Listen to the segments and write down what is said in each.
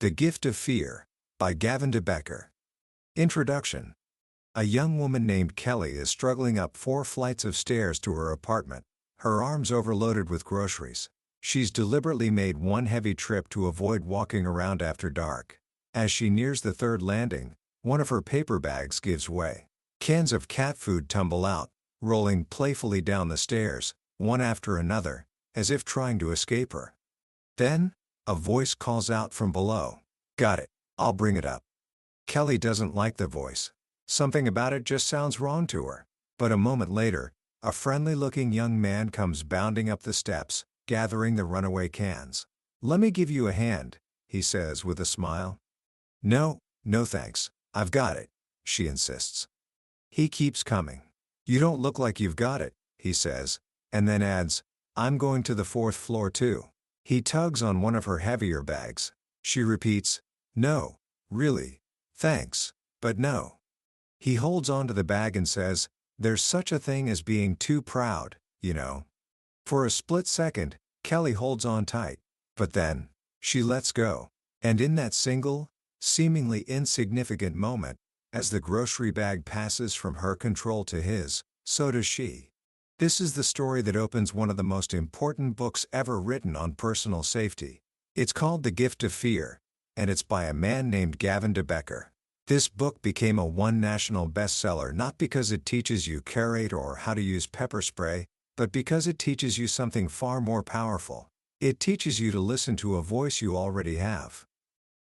The Gift of Fear, by Gavin de Becker. Introduction. A young woman named Kelly is struggling up 4 flights of stairs to her apartment, her arms overloaded with groceries. She's deliberately made one heavy trip to avoid walking around after dark. As she nears the 3rd landing, one of her paper bags gives way. Cans of cat food tumble out, rolling playfully down the stairs, one after another, as if trying to escape her. Then, a voice calls out from below. "Got it, I'll bring it up." Kelly doesn't like the voice. Something about it just sounds wrong to her. But a moment later, a friendly-looking young man comes bounding up the steps, gathering the runaway cans. "Let me give you a hand," he says with a smile. No thanks, I've got it," she insists. He keeps coming. "You don't look like you've got it," he says, and then adds, "I'm going to the 4th floor too." He tugs on one of her heavier bags. She repeats, "No, really, thanks, but no." He holds onto the bag and says, "There's such a thing as being too proud, you know." For a split second, Kelly holds on tight, but then, she lets go. And in that single, seemingly insignificant moment, as the grocery bag passes from her control to his, so does she. This is the story that opens one of the most important books ever written on personal safety. It's called The Gift of Fear, and it's by a man named Gavin de Becker. This book became a national bestseller not because it teaches you karate or how to use pepper spray, but because it teaches you something far more powerful. It teaches you to listen to a voice you already have.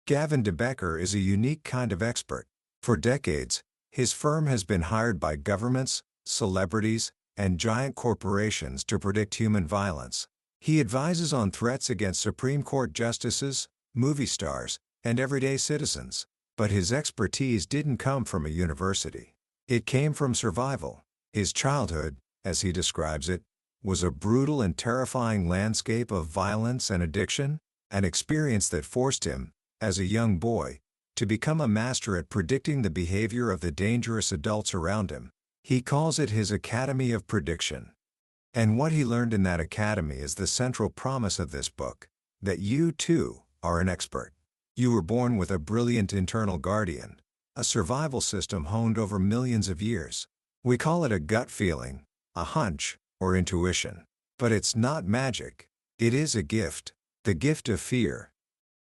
Gavin de Becker is a unique kind of expert. For decades, his firm has been hired by governments, celebrities, and giant corporations to predict human violence. He advises on threats against Supreme Court justices, movie stars, and everyday citizens. But his expertise didn't come from a university. It came from survival. His childhood, as he describes it, was a brutal and terrifying landscape of violence and addiction, an experience that forced him, as a young boy, to become a master at predicting the behavior of the dangerous adults around him. He calls it his Academy of Prediction. And what he learned in that academy is the central promise of this book, that you, too, are an expert. You were born with a brilliant internal guardian, a survival system honed over millions of years. We call it a gut feeling, a hunch, or intuition. But it's not magic. It is a gift, the gift of fear.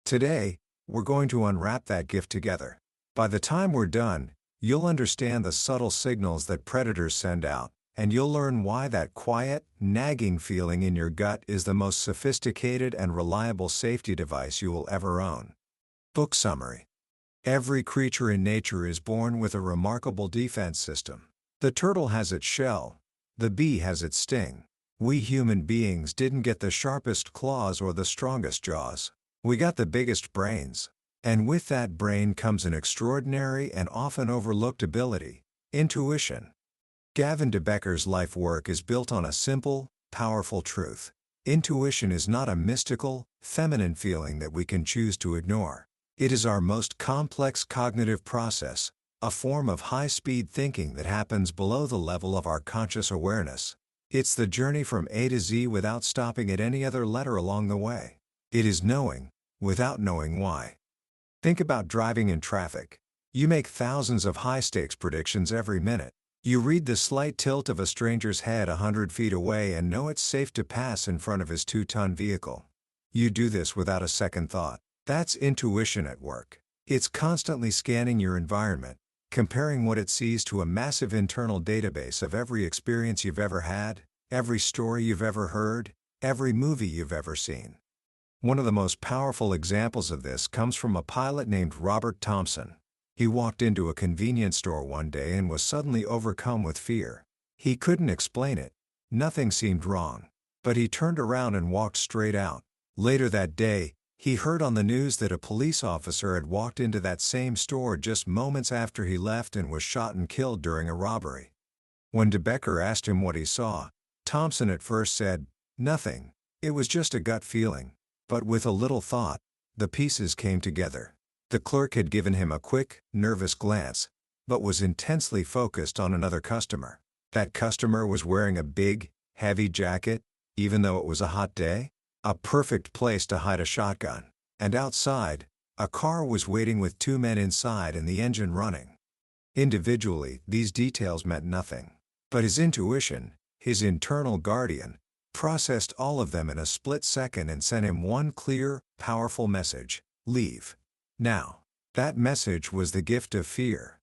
Today, we're going to unwrap that gift together. By the time we're done, you'll understand the subtle signals that predators send out, and you'll learn why that quiet, nagging feeling in your gut is the most sophisticated and reliable safety device you will ever own. Book summary. Every creature in nature is born with a remarkable defense system. The turtle has its shell. The bee has its sting. We human beings didn't get the sharpest claws or the strongest jaws. We got the biggest brains. And with that brain comes an extraordinary and often overlooked ability, intuition. Gavin de Becker's life work is built on a simple, powerful truth. Intuition is not a mystical, feminine feeling that we can choose to ignore. It is our most complex cognitive process, a form of high-speed thinking that happens below the level of our conscious awareness. It's the journey from A to Z without stopping at any other letter along the way. It is knowing, without knowing why. Think about driving in traffic. You make thousands of high-stakes predictions every minute. You read the slight tilt of a stranger's head 100 feet away and know it's safe to pass in front of his 2-ton vehicle. You do this without a second thought. That's intuition at work. It's constantly scanning your environment, comparing what it sees to a massive internal database of every experience you've ever had, every story you've ever heard, every movie you've ever seen. One of the most powerful examples of this comes from a pilot named Robert Thompson. He walked into a convenience store one day and was suddenly overcome with fear. He couldn't explain it. Nothing seemed wrong. But he turned around and walked straight out. Later that day, he heard on the news that a police officer had walked into that same store just moments after he left and was shot and killed during a robbery. When de Becker asked him what he saw, Thompson at first said, "Nothing. It was just a gut feeling." But with a little thought, the pieces came together. The clerk had given him a quick, nervous glance, but was intensely focused on another customer. That customer was wearing a big, heavy jacket, even though it was a hot day. A perfect place to hide a shotgun. And outside, A car was waiting with two men inside and the engine running. Individually, these details meant nothing. But his intuition, his internal guardian, processed all of them in a split second and sent him one clear, powerful message: leave. Now. That message was the gift of fear.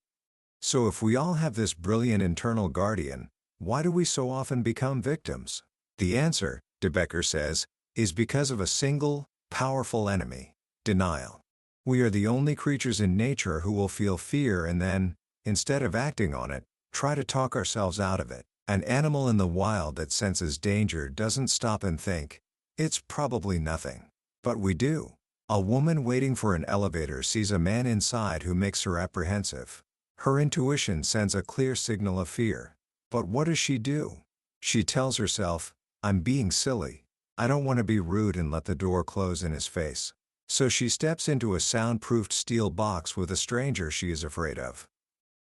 So if we all have this brilliant internal guardian, why do we so often become victims? The answer, de Becker says, is because of a single, powerful enemy: denial. We are the only creatures in nature who will feel fear and then, instead of acting on it, try to talk ourselves out of it. An animal in the wild that senses danger doesn't stop and think, it's probably nothing. But we do. A woman waiting for an elevator sees a man inside who makes her apprehensive. Her intuition sends a clear signal of fear. But what does she do? She tells herself, I'm being silly. I don't want to be rude and let the door close in his face. So she steps into a soundproofed steel box with a stranger she is afraid of.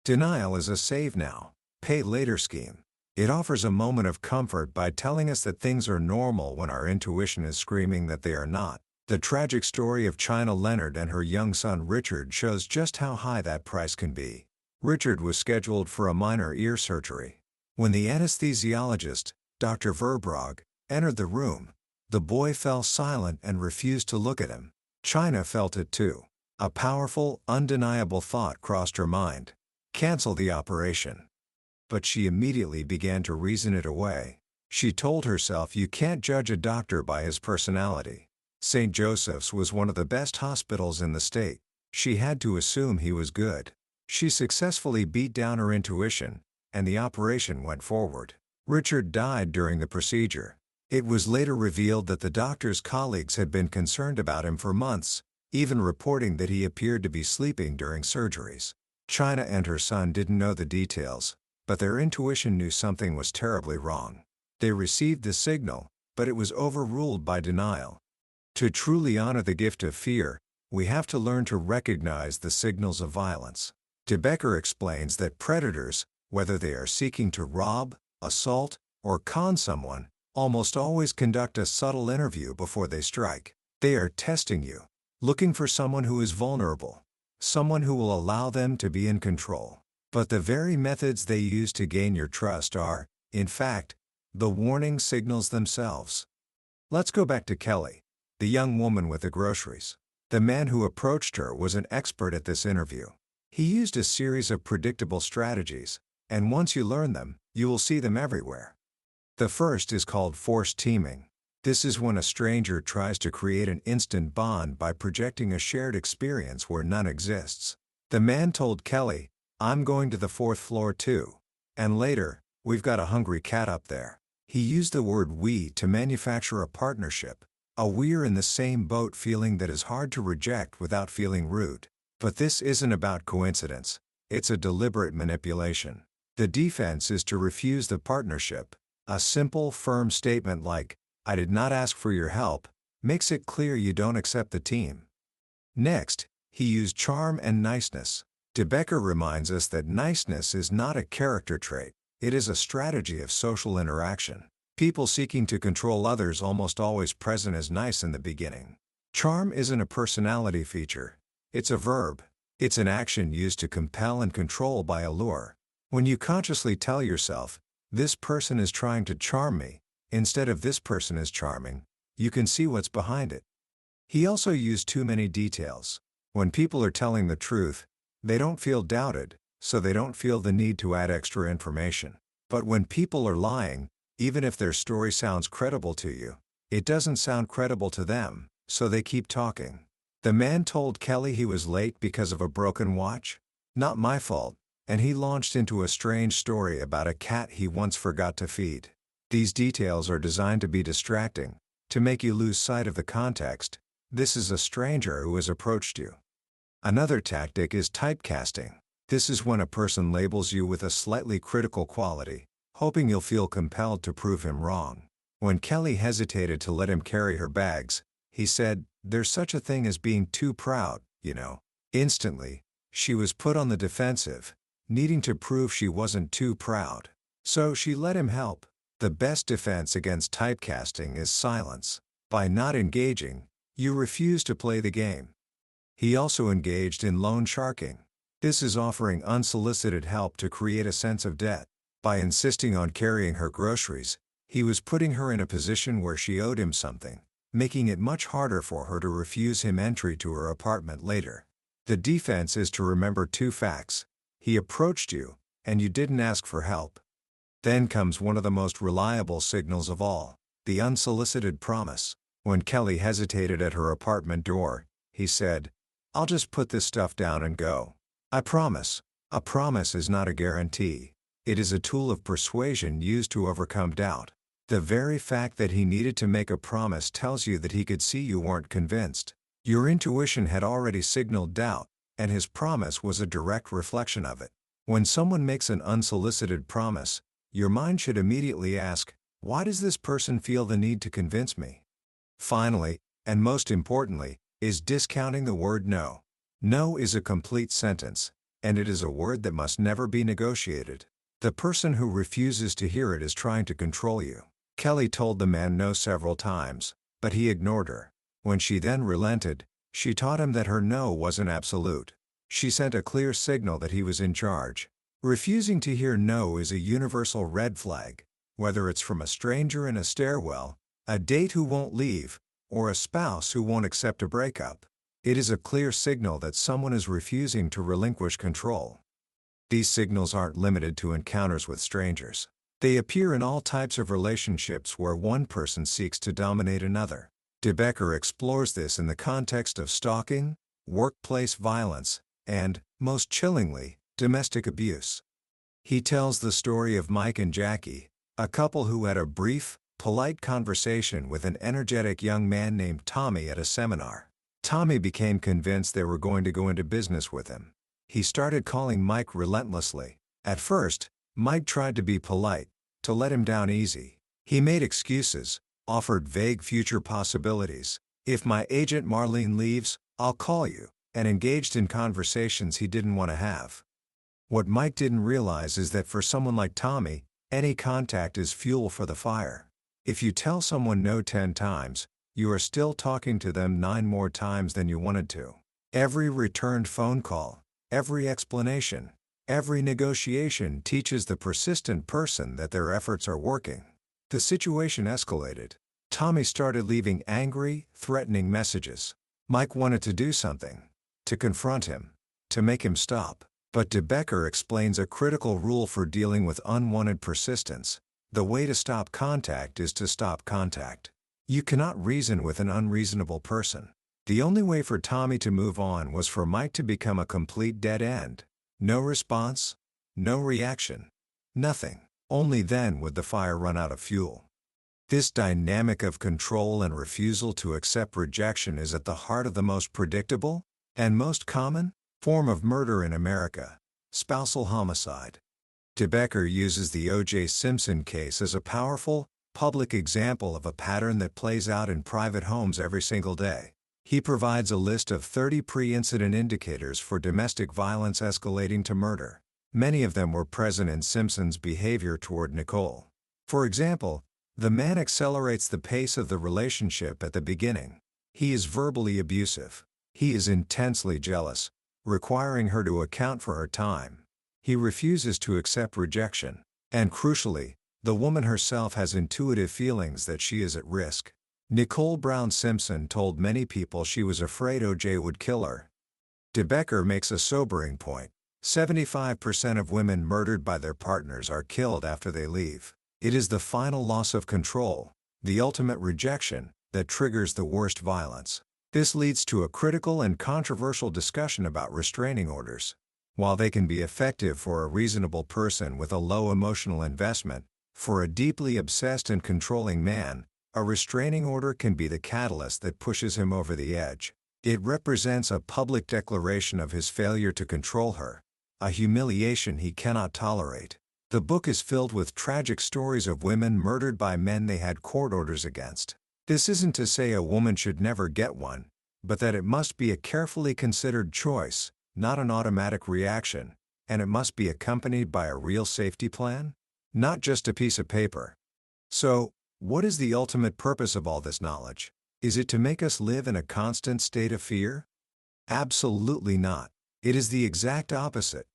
Denial is a save now, pay later scheme. It offers a moment of comfort by telling us that things are normal when our intuition is screaming that they are not. The tragic story of China Leonard and her young son Richard shows just how high that price can be. Richard was scheduled for a minor ear surgery. When the anesthesiologist, Dr. Verbrugge, entered the room, the boy fell silent and refused to look at him. China felt it too. A powerful, undeniable thought crossed her mind: cancel the operation. But she immediately began to reason it away. She told herself you can't judge a doctor by his personality. St. Joseph's was one of the best hospitals in the state. She had to assume he was good. She successfully beat down her intuition, and the operation went forward. Richard died during the procedure. It was later revealed that the doctor's colleagues had been concerned about him for months, even reporting that he appeared to be sleeping during surgeries. China and her son didn't know the details, but their intuition knew something was terribly wrong. They received the signal, but it was overruled by denial. To truly honor the gift of fear, we have to learn to recognize the signals of violence. De Becker explains that predators, whether they are seeking to rob, assault, or con someone, almost always conduct a subtle interview before they strike. They are testing you, looking for someone who is vulnerable, someone who will allow them to be in control. But the very methods they use to gain your trust are, in fact, the warning signals themselves. Let's go back to Kelly, the young woman with the groceries. The man who approached her was an expert at this interview. He used a series of predictable strategies, and once you learn them, you will see them everywhere. The first is called forced teaming. This is when a stranger tries to create an instant bond by projecting a shared experience where none exists. The man told Kelly, I'm going to the 4th floor too. And later, we've got a hungry cat up there. He used the word we to manufacture a partnership, a we're in the same boat feeling that is hard to reject without feeling rude. But this isn't about coincidence, it's a deliberate manipulation. The defense is to refuse the partnership. A simple, firm statement like, I did not ask for your help, makes it clear you don't accept the team. Next, he used charm and niceness. De Becker reminds us that niceness is not a character trait, it is a strategy of social interaction. People seeking to control others almost always present as nice in the beginning. Charm isn't a personality feature, it's a verb. It's an action used to compel and control by allure. When you consciously tell yourself, this person is trying to charm me, instead of this person is charming, you can see what's behind it. He also used too many details. When people are telling the truth, they don't feel doubted, so they don't feel the need to add extra information. But when people are lying, even if their story sounds credible to you, it doesn't sound credible to them, so they keep talking. The man told Kelly he was late because of a broken watch. Not my fault. And he launched into a strange story about a cat he once forgot to feed. These details are designed to be distracting, to make you lose sight of the context. This is a stranger who has approached you. Another tactic is typecasting. This is when a person labels you with a slightly critical quality, hoping you'll feel compelled to prove him wrong. When Kelly hesitated to let him carry her bags, he said, there's such a thing as being too proud, you know. Instantly, she was put on the defensive, needing to prove she wasn't too proud. So she let him help. The best defense against typecasting is silence. By not engaging, you refuse to play the game. He also engaged in loan sharking. This is offering unsolicited help to create a sense of debt. By insisting on carrying her groceries, he was putting her in a position where she owed him something, making it much harder for her to refuse him entry to her apartment later. The defense is to remember two facts. He approached you, and you didn't ask for help. Then comes one of the most reliable signals of all, the unsolicited promise. When Kelly hesitated at her apartment door, he said, "I'll just put this stuff down and go. I promise." A promise is not a guarantee. It is a tool of persuasion used to overcome doubt. The very fact that he needed to make a promise tells you that he could see you weren't convinced. Your intuition had already signaled doubt, and his promise was a direct reflection of it. When someone makes an unsolicited promise, your mind should immediately ask, why does this person feel the need to convince me? Finally, and most importantly, is discounting the word no. No is a complete sentence, and it is a word that must never be negotiated. The person who refuses to hear it is trying to control you. Kelly told the man no several times, but he ignored her. When she then relented, she taught him that her no wasn't absolute. She sent a clear signal that he was in charge. Refusing to hear no is a universal red flag, whether it's from a stranger in a stairwell, a date who won't leave, or a spouse who won't accept a breakup. It is a clear signal that someone is refusing to relinquish control. These signals aren't limited to encounters with strangers. They appear in all types of relationships where one person seeks to dominate another. De Becker explores this in the context of stalking, workplace violence, and, most chillingly, domestic abuse. He tells the story of Mike and Jackie, a couple who had a brief, polite conversation with an energetic young man named Tommy at a seminar. Tommy became convinced they were going to go into business with him. He started calling Mike relentlessly. At first, Mike tried to be polite, to let him down easy. He made excuses, offered vague future possibilities. "If my agent Marlene leaves, I'll call you," and engaged in conversations he didn't want to have. What Mike didn't realize is that for someone like Tommy, any contact is fuel for the fire. If you tell someone no 10 times, you are still talking to them 9 more times than you wanted to. Every returned phone call, every explanation, every negotiation teaches the persistent person that their efforts are working. The situation escalated. Tommy started leaving angry, threatening messages. Mike wanted to do something, to confront him, to make him stop. But De Becker explains a critical rule for dealing with unwanted persistence. The way to stop contact is to stop contact. You cannot reason with an unreasonable person. The only way for Tommy to move on was for Mike to become a complete dead end. No response, no reaction, nothing. Only then would the fire run out of fuel. This dynamic of control and refusal to accept rejection is at the heart of the most predictable, and most common, form of murder in America: spousal homicide. De Becker uses the O.J. Simpson case as a powerful, public example of a pattern that plays out in private homes every single day. He provides a list of 30 pre-incident indicators for domestic violence escalating to murder. Many of them were present in Simpson's behavior toward Nicole. For example, the man accelerates the pace of the relationship at the beginning. He is verbally abusive. He is intensely jealous, requiring her to account for her time. He refuses to accept rejection. And crucially, the woman herself has intuitive feelings that she is at risk. Nicole Brown Simpson told many people she was afraid O.J. would kill her. De Becker makes a sobering point. 75% of women murdered by their partners are killed after they leave. It is the final loss of control, the ultimate rejection, that triggers the worst violence. This leads to a critical and controversial discussion about restraining orders. While they can be effective for a reasonable person with a low emotional investment, for a deeply obsessed and controlling man, a restraining order can be the catalyst that pushes him over the edge. It represents a public declaration of his failure to control her, a humiliation he cannot tolerate. The book is filled with tragic stories of women murdered by men they had court orders against. This isn't to say a woman should never get one, but that it must be a carefully considered choice, not an automatic reaction, and it must be accompanied by a real safety plan, not just a piece of paper. So, what is the ultimate purpose of all this knowledge? Is it to make us live in a constant state of fear? Absolutely not. It is the exact opposite.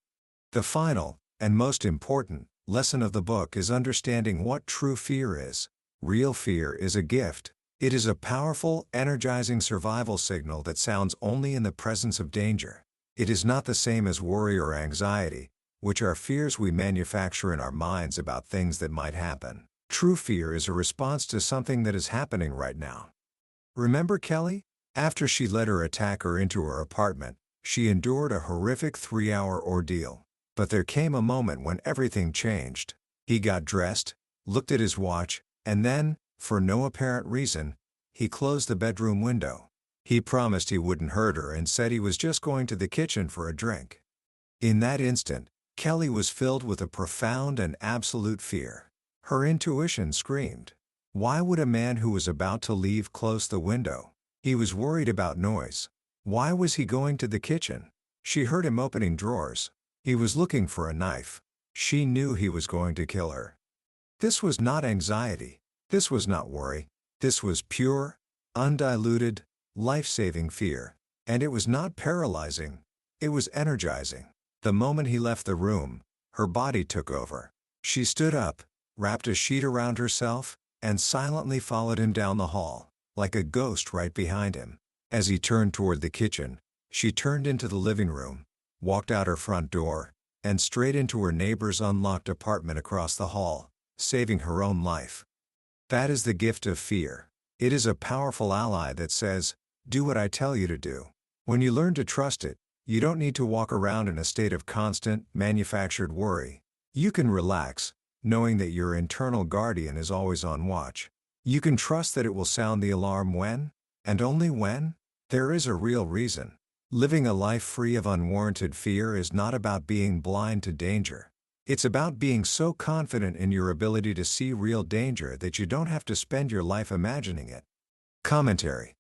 The final, and most important, lesson of the book is understanding what true fear is. Real fear is a gift. It is a powerful, energizing survival signal that sounds only in the presence of danger. It is not the same as worry or anxiety, which are fears we manufacture in our minds about things that might happen. True fear is a response to something that is happening right now. Remember Kelly? After she let her attacker into her apartment, she endured a horrific 3-hour ordeal. But there came a moment when everything changed. He got dressed, looked at his watch, and then, for no apparent reason, he closed the bedroom window. He promised he wouldn't hurt her and said he was just going to the kitchen for a drink. In that instant, Kelly was filled with a profound and absolute fear. Her intuition screamed. Why would a man who was about to leave close the window? He was worried about noise. Why was he going to the kitchen? She heard him opening drawers. He was looking for a knife. She knew he was going to kill her. This was not anxiety. This was not worry. This was pure, undiluted, life-saving fear. And it was not paralyzing. It was energizing. The moment he left the room, her body took over. She stood up, wrapped a sheet around herself, and silently followed him down the hall, like a ghost right behind him. As he turned toward the kitchen, she turned into the living room, walked out her front door, and straight into her neighbor's unlocked apartment across the hall, saving her own life. That is the gift of fear. It is a powerful ally that says, do what I tell you to do. When you learn to trust it, you don't need to walk around in a state of constant, manufactured worry. You can relax, knowing that your internal guardian is always on watch. You can trust that it will sound the alarm when, and only when, there is a real reason. Living a life free of unwarranted fear is not about being blind to danger. It's about being so confident in your ability to see real danger that you don't have to spend your life imagining it. Commentary.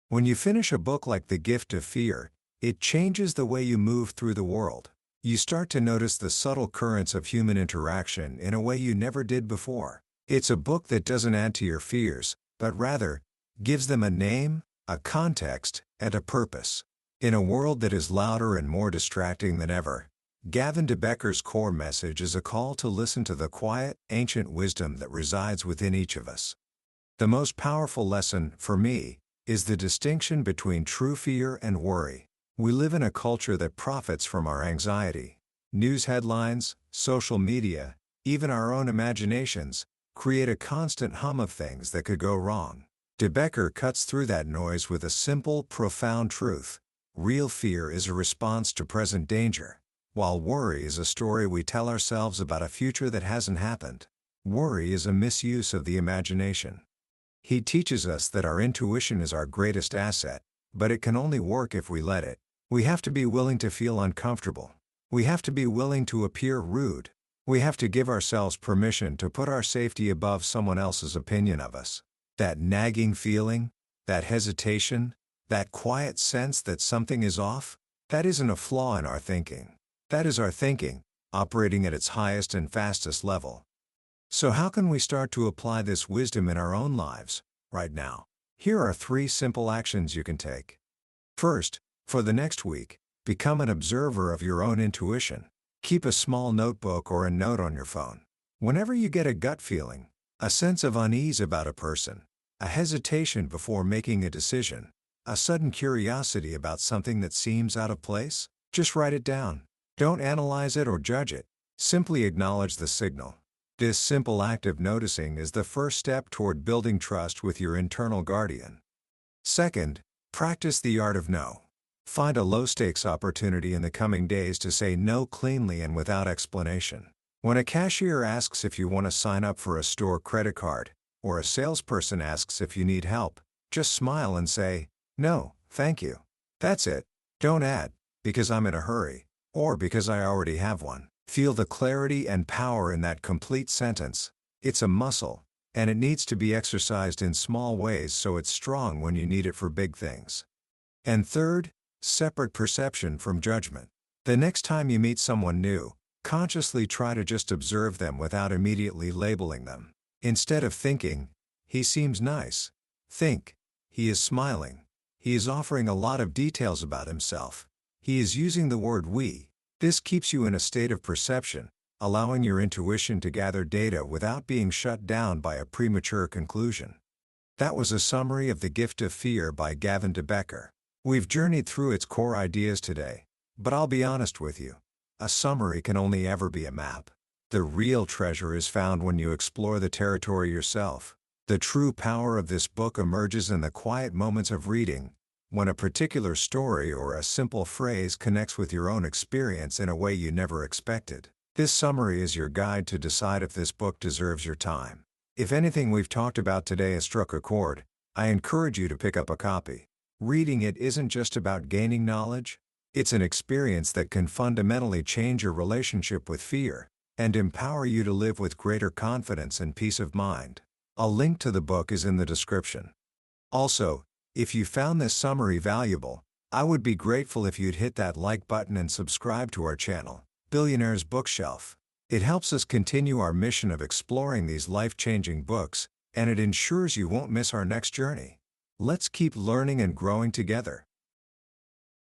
When you finish a book like The Gift of Fear, it changes the way you move through the world. You start to notice the subtle currents of human interaction in a way you never did before. It's a book that doesn't add to your fears, but rather, gives them a name, a context, and a purpose. In a world that is louder and more distracting than ever, Gavin de Becker's core message is a call to listen to the quiet, ancient wisdom that resides within each of us. The most powerful lesson, for me, is the distinction between true fear and worry. We live in a culture that profits from our anxiety. News headlines, social media, even our own imaginations, create a constant hum of things that could go wrong. De Becker cuts through that noise with a simple, profound truth. Real fear is a response to present danger, while worry is a story we tell ourselves about a future that hasn't happened. Worry is a misuse of the imagination. He teaches us that our intuition is our greatest asset, but it can only work if we let it. We have to be willing to feel uncomfortable. We have to be willing to appear rude. We have to give ourselves permission to put our safety above someone else's opinion of us. That nagging feeling, that hesitation, that quiet sense that something is off, that isn't a flaw in our thinking. That is our thinking, operating at its highest and fastest level. So how can we start to apply this wisdom in our own lives, right now? Here are 3 simple actions you can take. First, for the next week, become an observer of your own intuition. Keep a small notebook or a note on your phone. Whenever you get a gut feeling, a sense of unease about a person, a hesitation before making a decision, a sudden curiosity about something that seems out of place, just write it down. Don't analyze it or judge it. Simply acknowledge the signal. This simple act of noticing is the first step toward building trust with your internal guardian. Second, practice the art of no. Find a low-stakes opportunity in the coming days to say no cleanly and without explanation. When a cashier asks if you want to sign up for a store credit card, or a salesperson asks if you need help, just smile and say, "No, thank you." That's it. Don't add, "because I'm in a hurry," or "because I already have one." Feel the clarity and power in that complete sentence. It's a muscle, and it needs to be exercised in small ways so it's strong when you need it for big things. And third, separate perception from judgment. The next time you meet someone new, consciously try to just observe them without immediately labeling them. Instead of thinking, "He seems nice," think, "He is smiling. He is offering a lot of details about himself. He is using the word we. This keeps you in a state of perception, allowing your intuition to gather data without being shut down by a premature conclusion. That was a summary of The Gift of Fear by Gavin de Becker. We've journeyed through its core ideas today, but I'll be honest with you. A summary can only ever be a map. The real treasure is found when you explore the territory yourself. The true power of this book emerges in the quiet moments of reading, when a particular story or a simple phrase connects with your own experience in a way you never expected. This summary is your guide to decide if this book deserves your time. If anything we've talked about today has struck a chord, I encourage you to pick up a copy. Reading it isn't just about gaining knowledge, it's an experience that can fundamentally change your relationship with fear and empower you to live with greater confidence and peace of mind. A link to the book is in the description. Also, if you found this summary valuable, I would be grateful if you'd hit that like button and subscribe to our channel, Billionaire's Bookshelf. It helps us continue our mission of exploring these life-changing books, and it ensures you won't miss our next journey. Let's keep learning and growing together.